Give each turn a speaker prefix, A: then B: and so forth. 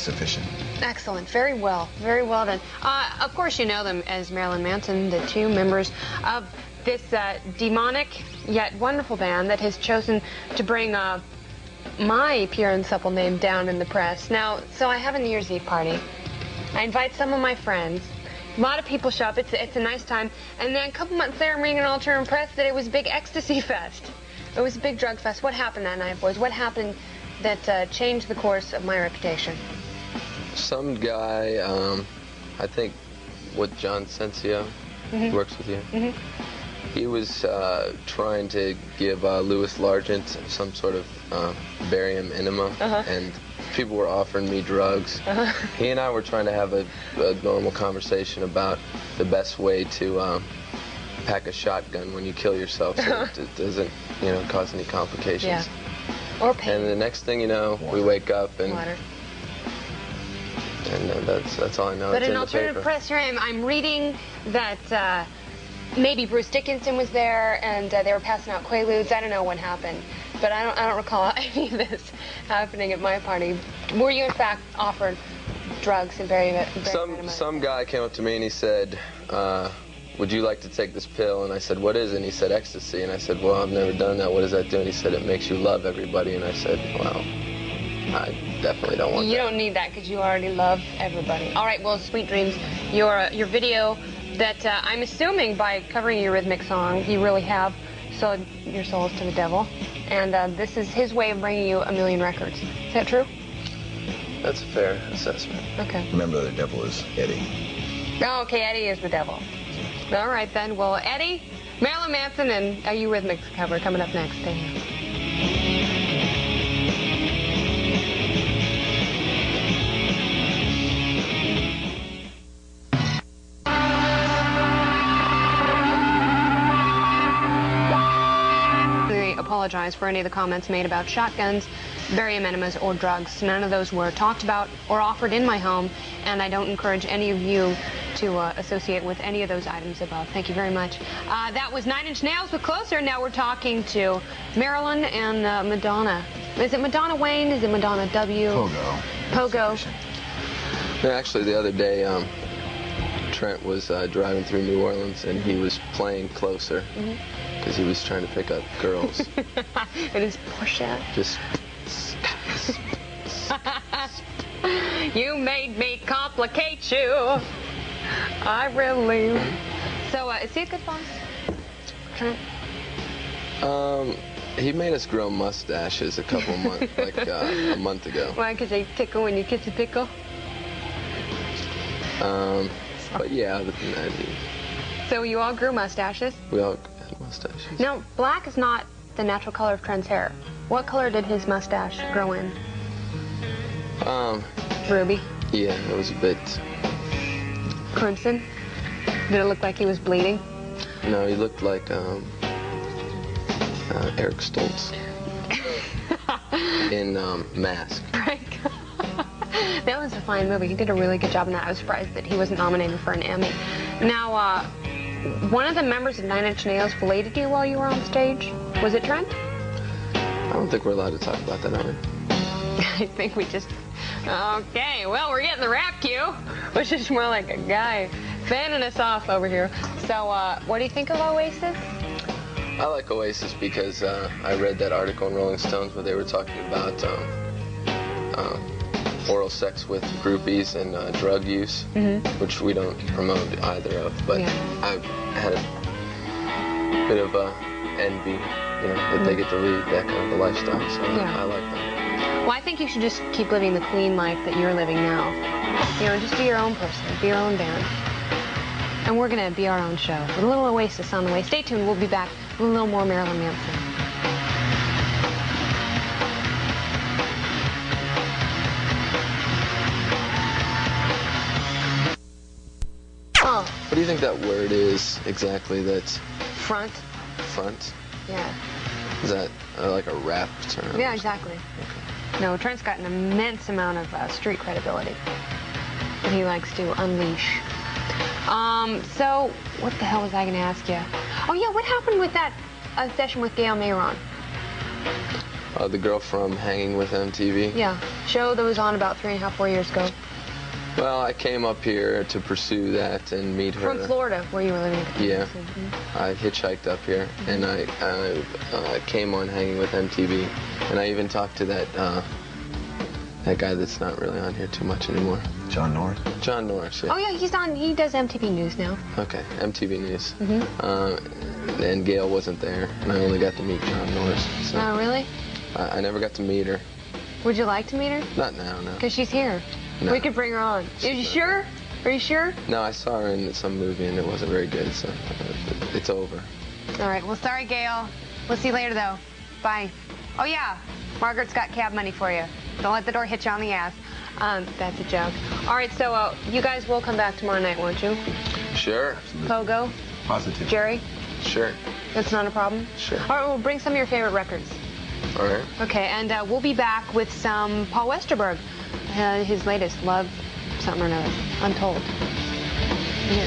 A: sufficient.
B: Excellent. Very well. Very well done. Of course, you know them as Marilyn Manson, the two members of this demonic yet wonderful band that has chosen to bring my pure and supple name down in the press. Now, so I have a New Year's Eve party. I invite some of my friends. A lot of people show up. It's a nice time. And then a couple months later, I'm reading an alternate press that it was a big ecstasy fest. It was a big drug fest. What happened that night, boys? What happened that changed the course of my reputation?
C: Some guy, I think, with John Sensio, works with you. He was trying to give Louis Largent some sort of barium enema, and people were offering me drugs. He and I were trying to have a normal conversation about the best way to pack a shotgun when you kill yourself, so it doesn't, you know, cause any complications.
B: Yeah. Or pain.
C: And the next thing you know, we wake up and that's all I know.
B: But
C: it's
B: in
C: in
B: alternative
C: the paper.
B: press here, I'm reading that maybe Bruce Dickinson was there and they were passing out Quaaludes. I don't know what happened, but I don't recall any of this happening at my party. Were you in fact offered drugs and barium enema?
C: Some guy came up to me and he said, would you like to take this pill? And I said, what is it? And he said, ecstasy. And I said, well, I've never done that. What does that do? And he said, it makes you love everybody. And I said, well, I definitely don't want that.
B: You don't need that because you already love everybody. All right, well, Sweet Dreams, your video that I'm assuming by covering your rhythmic song, you really have sold your souls to the devil. And this is his way of bringing you 1 million records. Is that true?
C: That's a fair assessment.
B: Okay.
A: Remember, the devil is Eddie.
B: Oh, okay, Eddie is the devil. All right, then. Well, Eddie, Marilyn Manson, and a Eurythmics cover coming up next. Stay here. Apologize for any of the comments made about shotguns, barium enemas, or drugs. None of those were talked about or offered in my home, and I don't encourage any of you to associate with any of those items above. Thank you very much. That was 9 Inch Nails with Closer. Now we're talking to Marilyn and Madonna. Is it Madonna Wayne? Is it Madonna W?
A: Pogo.
B: Pogo.
C: Yeah, actually, the other day, Trent was driving through New Orleans, and he was playing Closer. Because he was trying to pick up girls.
B: It is Porsche.
C: Just.
B: You made me complicate you. I really. So, is he a good boss, Trent?
C: He made us grow mustaches a couple months, like a month ago.
B: Why? Because they tickle when you kiss a pickle?
C: But yeah,
B: So you all grew mustaches?
C: we all had mustaches.
B: Now, black is not the natural color of Trent's hair. What color did his mustache grow in? Ruby?
C: Yeah, it was a bit.
B: Crimson? Did it look like he was bleeding?
C: No, he looked like Eric Stoltz in Mask.
B: Frank. That was a fine movie. He did a really good job in that. I was surprised that he wasn't nominated for an Emmy. Now, one of the members of 9 Inch Nails filleted you while you were on stage. Was it Trent?
C: I don't think we're allowed to talk about that, are we?
B: I think we just... Okay, well, we're getting the rap cue, which is more like a guy fanning us off over here. So, what do you think of Oasis?
C: I like Oasis because I read that article in Rolling Stones where they were talking about oral sex with groupies and drug use, which we don't promote either of. But I had a bit of envy, you know, that they get to lead that kind of a lifestyle. So I like that.
B: Well, I think you should just keep living the clean life that you're living now. You know, just be your own person, be your own band. And we're going to be our own show with a little Oasis on the way. Stay tuned. We'll be back with a little more Marilyn Manson.
C: What do you think that word is exactly? That's
B: front.
C: Front?
B: Yeah.
C: Is that like a rap term?
B: Yeah, exactly.
C: Okay.
B: No, Trent's got an immense amount of street credibility that he likes to unleash. So what the hell was I going to ask you? Oh yeah, what happened with that session with Gail Mayron?
C: The girl from Hanging with MTV.
B: Yeah, show that was on about 3.5, 4 years ago.
C: Well, I came up here to pursue that and meet her.
B: From Florida, where you were living at the time.
C: Yeah.
B: Mm-hmm.
C: I hitchhiked up here, and I came on Hanging with MTV, and I even talked to that guy that's not really on here too much anymore.
A: John Norris?
C: John Norris, yeah.
B: Oh, yeah, he does MTV News now.
C: Okay, MTV News.
B: Mm-hmm.
C: And Gail wasn't there, and I only got to meet John Norris. So
B: Oh, really?
C: I never got to meet her.
B: Would you like to meet her?
C: Not now, no.
B: Because she's here.
C: No.
B: We could bring her on. Are you sure? Are you sure?
C: No, I saw her in some movie, and it wasn't very good, so it's over.
B: All right. Well, sorry, Gail. We'll see you later, though. Bye. Oh, yeah. Margaret's got cab money for you. Don't let the door hit you on the ass. That's a joke. All right, so you guys will come back tomorrow night, won't you?
C: Sure.
B: Pogo?
A: Positive.
B: Jerry?
C: Sure.
B: That's not a problem?
C: Sure.
B: All right, well, bring some of your favorite records.
C: All right.
B: Okay, and we'll be back with some Paul Westerberg. His latest, Love, something or another. Untold. Here.